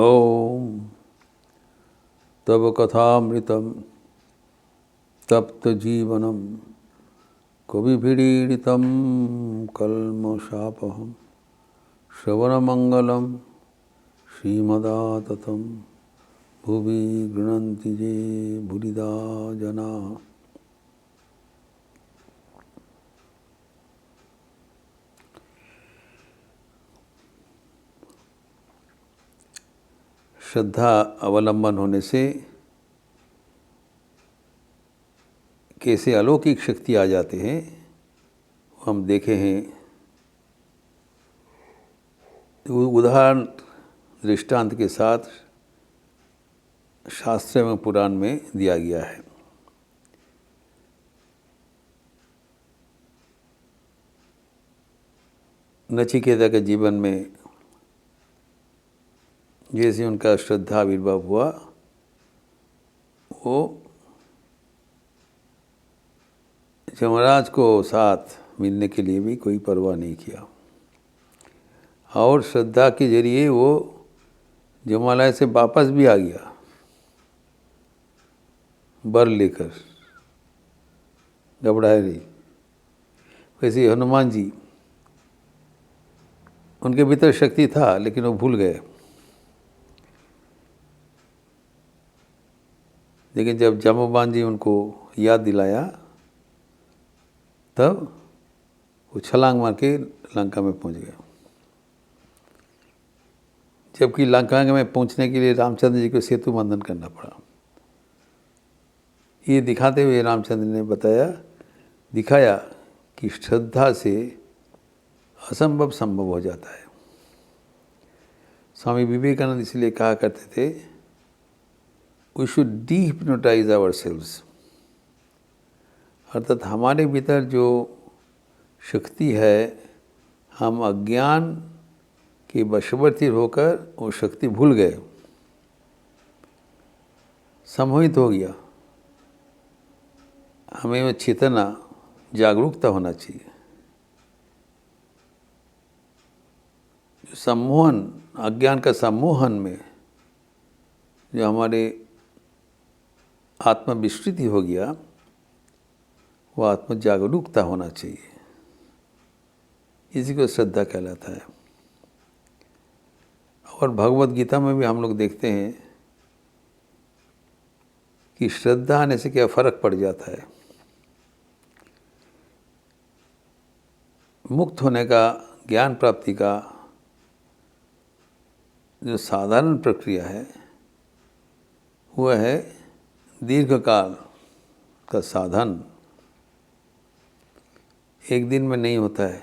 ओम तव कथामृतं तप्त जीवनम कविभिरीडितं कल्मषापहं श्रवणमंगलं श्रीमदाततं भुवि गृह्णन्ति ये भूरिदा जना। श्रद्धा अवलंबन होने से कैसे अलौकिक शक्ति आ जाते हैं हम देखे हैं। उदाहरण दृष्टांत के साथ शास्त्र एवं पुराण में दिया गया है। नचिकेता के जीवन में जैसे उनका श्रद्धा आविर्भाव हुआ, वो यमराज को साथ मिलने के लिए भी कोई परवाह नहीं किया और श्रद्धा के जरिए वो जमालय से वापस भी आ गया वर लेकर, घबराए नहीं। वैसे हनुमान जी, उनके भीतर शक्ति था लेकिन वो भूल गए। लेकिन जब जाम्बवान जी उनको याद दिलाया तब वो छलांग मार के लंका में पहुंच गया। जबकि लंका में पहुंचने के लिए रामचंद्र जी को सेतु बंधन करना पड़ा। ये दिखाते हुए रामचंद्र ने दिखाया कि श्रद्धा से असंभव संभव हो जाता है। स्वामी विवेकानंद इसलिए कहा करते थे, वी शुड डीहिप्नोटाइज आवरसेल्व्स, अर्थात हमारे भीतर जो शक्ति है, हम अज्ञान के वशवर्ती होकर वो शक्ति भूल गए, सम्मोहित हो गया। हमें में चेतना, जागरूकता होना चाहिए। सम्मोहन, अज्ञान का सम्मोहन में जो हमारे आत्मविस्मृति हो गया, वो आत्म जागरूकता होना चाहिए। इसी को श्रद्धा कहलाता है। और भगवत गीता में भी हम लोग देखते हैं कि श्रद्धा आने से क्या फर्क पड़ जाता है। मुक्त होने का, ज्ञान प्राप्ति का जो साधारण प्रक्रिया है वह है दीर्घकाल का साधन। एक दिन में नहीं होता है,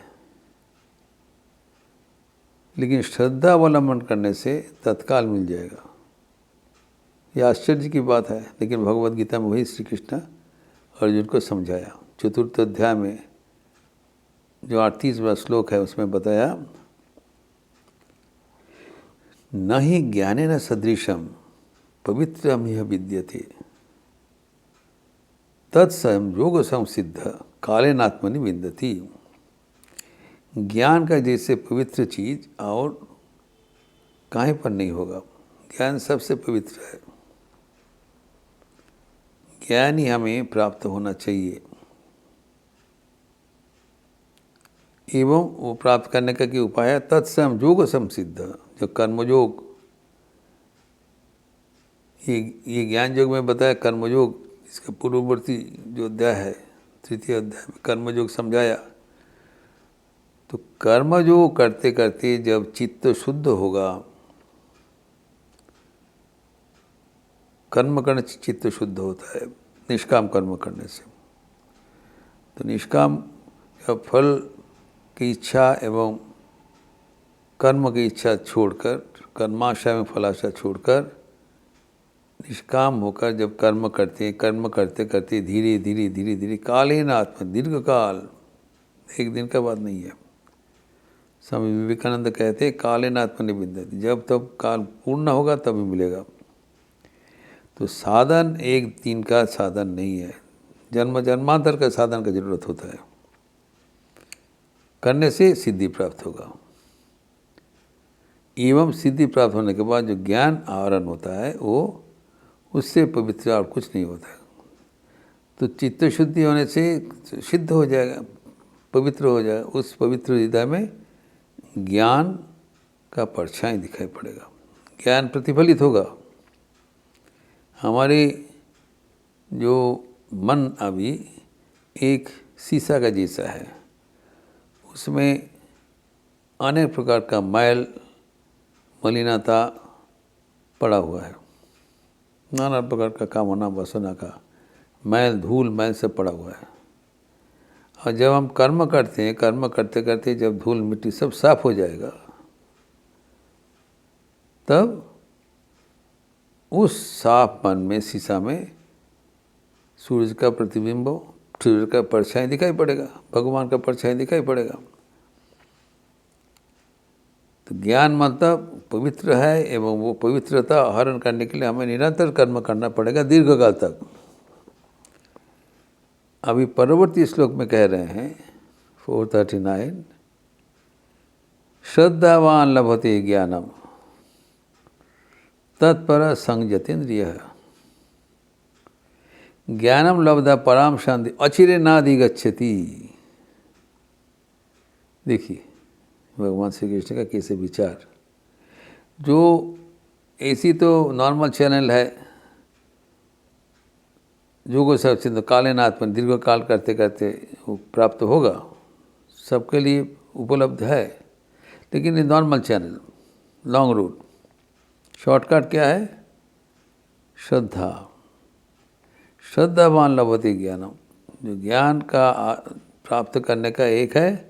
लेकिन श्रद्धा अवलंबन करने से तत्काल मिल जाएगा। यह आश्चर्य की बात है, लेकिन भगवत गीता में वही श्री कृष्ण अर्जुन को समझाया। चतुर्थ अध्याय में जो 38वां श्लोक है उसमें बताया, न हि ज्ञानेन सदृशं पवित्रमिह विद्यते तत्संयोग संसिद्ध कालेनात्मनि विन्दति। ज्ञान का जैसे पवित्र चीज और कहीं पर नहीं होगा। ज्ञान सबसे पवित्र है। ज्ञान ही हमें प्राप्त होना चाहिए। एवं वो प्राप्त करने का क्या उपाय है? तत्संयोग संसिद्ध, जो कर्मयोग, ये ज्ञान योग में बताया कर्मयोग। इसका पूर्ववर्ती जो अध्याय है, तृतीय अध्याय में कर्मयोग समझाया। तो कर्मयोग करते करते जब चित्त शुद्ध होगा, कर्म करने से चित्त शुद्ध होता है, निष्काम कर्म करने से। तो निष्काम फल की इच्छा एवं कर्म की इच्छा छोड़कर, कर्माशय में फलाशय छोड़कर निष्काम होकर जब कर्म करते करते धीरे धीरे कालेन आत्मा, दीर्घ काल, एक दिन का बात नहीं है। स्वामी विवेकानंद कहते हैं कालेन आत्मनि विन्दति, जब तब काल पूर्ण होगा तभी मिलेगा। तो साधन एक दिन का साधन नहीं है, जन्म जन्मांतर का साधन का जरूरत होता है। करने से सिद्धि प्राप्त होगा। एवं सिद्धि प्राप्त होने के बाद जो ज्ञान आवरण होता है वो उससे पवित्र और कुछ नहीं होता है। तो चित्त शुद्धि होने से सिद्ध हो जाएगा, पवित्र हो जाएगा। उस पवित्र हृदय में ज्ञान का परछाई दिखाई पड़ेगा, ज्ञान प्रतिफलित होगा। हमारे जो मन अभी एक शीशा का जैसा है, उसमें अनेक प्रकार का मैल मलिनता पड़ा हुआ है, नाना प्रकार का कामना वासना का मैल, धूल मैल से पड़ा हुआ है। और जब हम कर्म करते हैं, कर्म करते करते जब धूल मिट्टी सब साफ हो जाएगा, तब उस साफ मन में, शीशा में सूर्य का प्रतिबिंब, सूर्य का परछाई दिखाई पड़ेगा, भगवान का परछाई दिखाई पड़ेगा। तो ज्ञान मतलब पवित्र है, एवं वो पवित्रता हरण करने के लिए हमें निरंतर कर्म करना पड़ेगा दीर्घकाल तक। अभी परवर्ती श्लोक में कह रहे हैं 439, श्रद्धावान लभते ज्ञानम तत्पर संयतेन्द्रियः ज्ञानम लब्धा पराम शांति अचिरे नाधिगच्छति। देखिए भगवान श्री कृष्ण का कैसे विचार। जो ऐसी तो नॉर्मल चैनल है, जो को सब चिंता कालेनाथ में दीर्घ काल करते करते वो प्राप्त होगा, सबके लिए उपलब्ध है। लेकिन ये normal channel, long route, shortcut क्या है? श्रद्धा। श्रद्धावान लभते ज्ञानम, जो ज्ञान का प्राप्त करने का एक है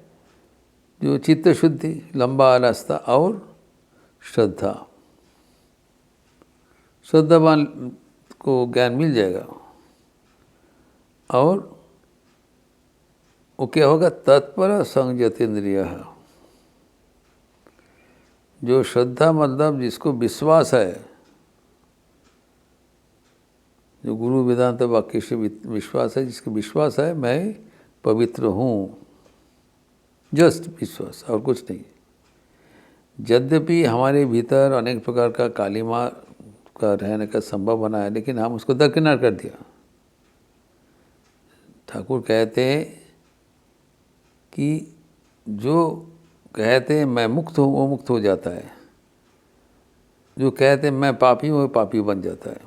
जो चित्त शुद्धि, लंबा रास्ता, और श्रद्धा। श्रद्धावान को ज्ञान मिल जाएगा और वो क्या होगा? तत्पर संयतेन्द्रियः। जो श्रद्धा मतलब जिसको विश्वास है, जो गुरु वेदांत वाक्य से विश्वास है, जिसको विश्वास है मैं पवित्र हूँ, जस्ट विश्वास और कुछ नहीं। यद्यपि हमारे भीतर अनेक प्रकार का कालिमा का रहने का संभव बना है, लेकिन हम उसको दरकिनार कर दिया। ठाकुर कहते हैं कि जो कहते हैं मैं मुक्त हूँ, वो मुक्त हो जाता है। जो कहते हैं मैं पापी हूँ, वो पापी बन जाता है,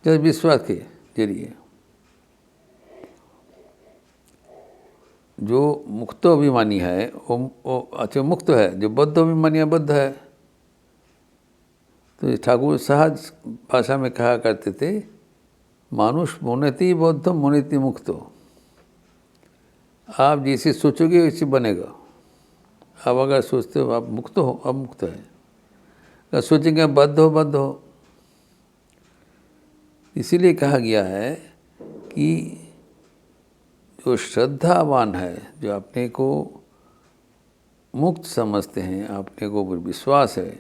जब विश्वास के जरिए। जो मुक्त अभिमानी है वो अच्छा मुक्त है, जो बद्ध अभिमानी है बद्ध है। तो ठाकुर सहज भाषा में कहा करते थे, मानुष मोनति बौद्ध मोनति मुक्तो। आप जैसे सोचोगे वैसे बनेगा। आप अगर सोचते हो आप मुक्त हो, अब मुक्त है। अगर सोचेंगे आप बद्ध हो। इसीलिए कहा गया है कि जो श्रद्धावान है, जो अपने को मुक्त समझते हैं, अपने को ऊपर विश्वास है,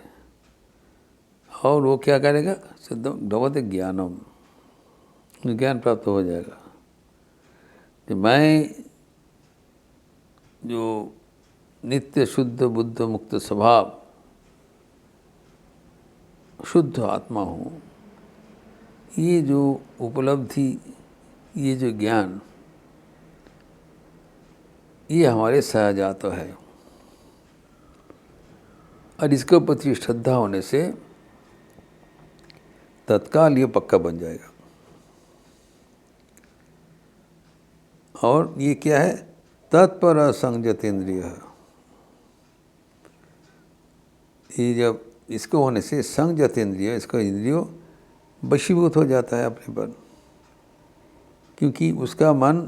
और वो क्या करेगा? भगवत ज्ञानम, ज्ञान प्राप्त हो जाएगा। तो मैं जो नित्य शुद्ध बुद्ध मुक्त स्वभाव, शुद्ध आत्मा हूँ, ये जो उपलब्धि, ये जो ज्ञान, ये हमारे सहजात है। और इसके प्रति श्रद्धा होने से तत्काल ये पक्का बन जाएगा। और ये क्या है? तत्पर संयतेन्द्रियः। ये जब इसको होने से संयतेन्द्रिय, इसका इंद्रियों वशीभूत हो जाता है अपने पर, क्योंकि उसका मन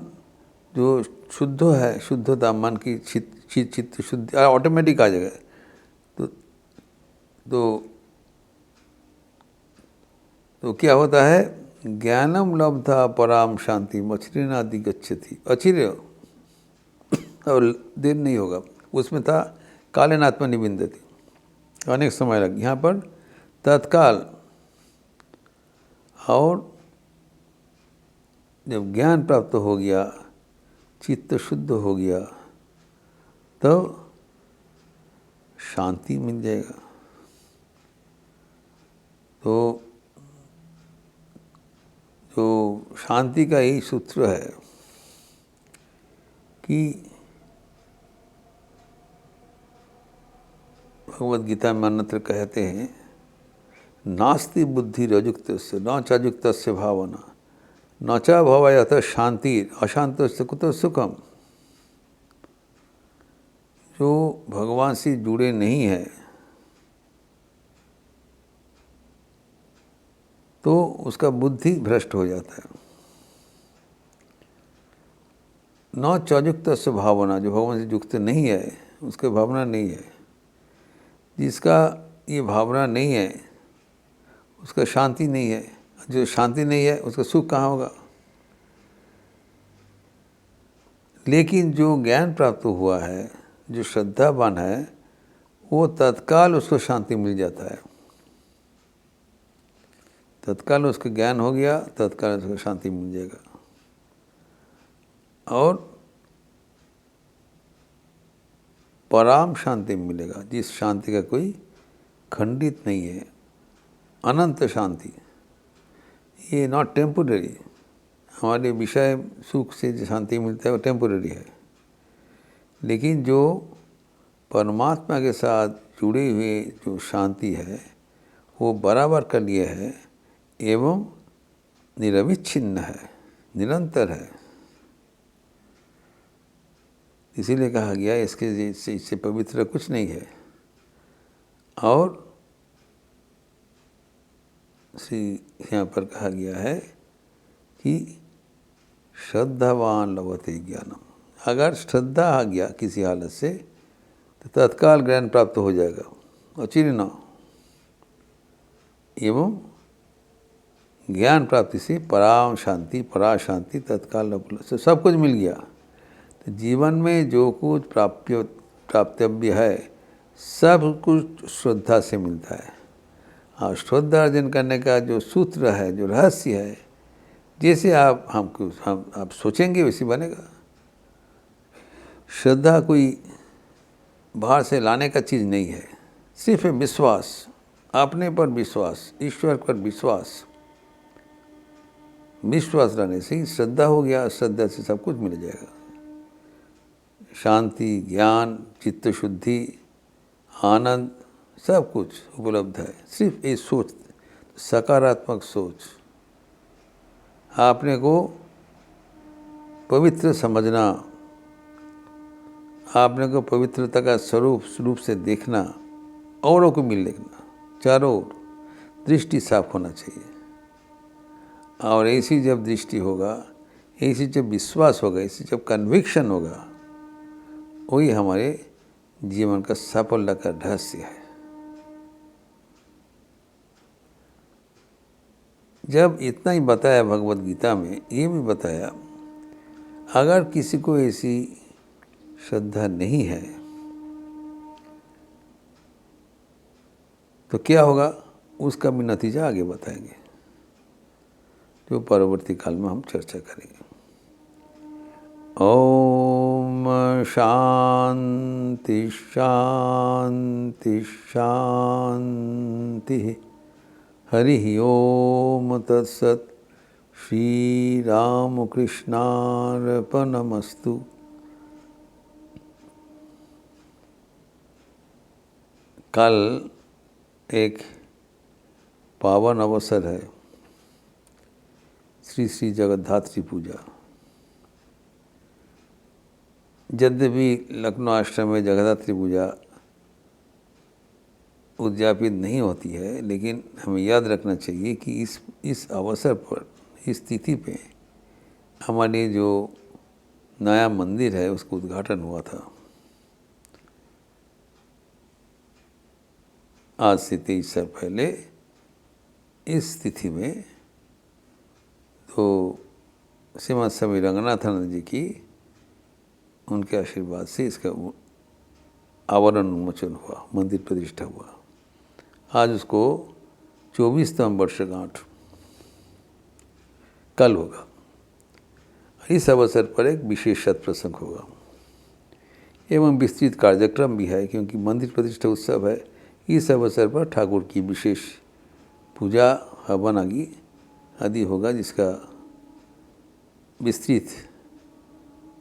जो शुद्ध है, शुद्धता मन की चित्त शुद्धि ऑटोमेटिक आ जाएगा। तो क्या होता है? ज्ञानम लब्धा पराम शांति अचिरेनादि गच्छति। अचिर और देर नहीं होगा। उसमें था कालेनात्मा निबिंदति, अनेक समय लग, यहाँ पर तत्काल। और जब ज्ञान प्राप्त हो गया, चित्त शुद्ध हो गया, तो शांति मिल जाएगा। तो जो शांति का यही सूत्र है कि भगवद गीता में अन्यत्र कहते हैं, नास्ति बुद्धि रजुक्तस्य न चाजुक्तस्य भावना न च भवयत शांति अशांतस्य कुतो सुखम। जो भगवान से जुड़े नहीं है तो उसका बुद्धि भ्रष्ट हो जाता है। न चाजुक्तस्य भावना, जो भगवान से युक्त नहीं है उसके भावना नहीं है। जिसका ये भावना नहीं है उसका शांति नहीं है। जो शांति नहीं है उसका सुख कहाँ होगा। लेकिन जो ज्ञान प्राप्त हुआ है, जो श्रद्धावान है, वो तत्काल उसको शांति मिल जाता है। तत्काल उसको ज्ञान हो गया, तत्काल उसको शांति मिल जाएगा। और पराम शांति मिलेगा, जिस शांति का कोई खंडित नहीं है, अनंत शांति। ये नॉट टेम्पोररी। हमारे विषय सुख से जो शांति मिलता है वो टेम्पोररी है। लेकिन जो परमात्मा के साथ जुड़े हुए जो शांति है वो बराबर का लिए है एवं निरविच्छिन्न है, निरंतर है। इसीलिए कहा गया इससे पवित्र कुछ नहीं है। और यहाँ पर कहा गया है कि श्रद्धावान लभते ज्ञानम। अगर श्रद्धा आ गया किसी हालत से तो तत्काल ज्ञान प्राप्त हो जाएगा। अचिरेण एवं ज्ञान प्राप्ति से पराम शांति, परा शांति तत्काल उपलब्ध, सब कुछ मिल गया। तो जीवन में जो कुछ प्राप्तव्य है सब कुछ श्रद्धा से मिलता है। और श्रद्धा अर्जन करने का जो सूत्र है, जो रहस्य है, जैसे आप सोचेंगे वैसे बनेगा। श्रद्धा कोई बाहर से लाने का चीज़ नहीं है, सिर्फ विश्वास, अपने पर विश्वास, ईश्वर पर विश्वास। विश्वास रहने से ही श्रद्धा हो गया। श्रद्धा से सब कुछ मिल जाएगा। शांति, ज्ञान, चित्त शुद्धि, आनंद, सब कुछ उपलब्ध है। सिर्फ ये सोच, सकारात्मक सोच, आपने को पवित्र समझना, आपने को पवित्रता का स्वरूप से देखना, औरों को मिल देखना, चारों ओर दृष्टि साफ होना चाहिए। और ऐसी जब दृष्टि होगा, ऐसी जब विश्वास होगा, ऐसी जब कन्विक्शन होगा, वही हमारे जीवन का सफलता का रहस्य है। जब इतना ही बताया भगवद गीता में, ये भी बताया अगर किसी को ऐसी श्रद्धा नहीं है तो क्या होगा, उसका भी नतीजा आगे बताएंगे, जो परवर्ती काल में हम चर्चा करेंगे। ओम शांति शांति शांति। हरि ओम तत्सत। श्री रामकृष्णार्पणमस्तु। कल एक पावन अवसर है, श्री श्री जगद्धात्री पूजा। यद्यपि लखनऊ आश्रम में जगद्धात्री पूजा उद्यापित नहीं होती है, लेकिन हमें याद रखना चाहिए कि इस अवसर पर, इस तिथि पे हमारे जो नया मंदिर है उसका उद्घाटन हुआ था। आज से 23 साल पहले इस तिथि में तो श्रीमद स्वामी रंगनाथानंद जी की, उनके आशीर्वाद से इसका आवरण उन्मोचन हुआ, मंदिर प्रतिष्ठा हुआ। आज उसको 24वां वर्षगांठ कल होगा। इस अवसर पर एक विशेष सत्प्रसंग होगा। एवं विस्तृत कार्यक्रम भी है, क्योंकि मंदिर प्रतिष्ठा उत्सव है। इस अवसर पर ठाकुर की विशेष पूजा हवन आदि होगा, जिसका विस्तृत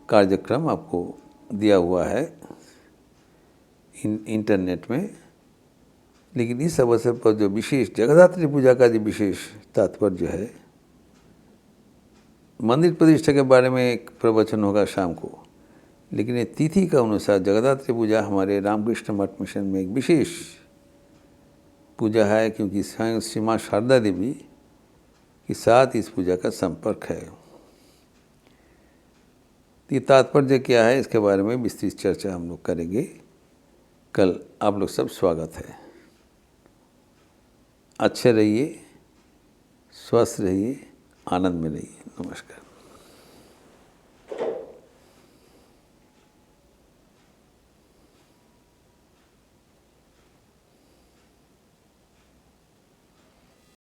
कार्यक्रम आपको दिया हुआ है इंटरनेट में। लेकिन इस अवसर पर जो विशेष जगद्धात्री पूजा का जो विशेष तात्पर्य है, मंदिर प्रतिष्ठा के बारे में एक प्रवचन होगा शाम को, लेकिन ये तिथि का अनुसार जगद्धात्री पूजा हमारे रामकृष्ण मठ मिशन में एक विशेष पूजा है, क्योंकि स्वयं श्री मां शारदा देवी के साथ इस पूजा का संपर्क है। ये तात्पर्य क्या है, इसके बारे में विस्तृत चर्चा हम लोग करेंगे कल। आप लोग सब स्वागत है। अच्छे रहिए, स्वस्थ रहिए, आनंद में रहिए। नमस्कार।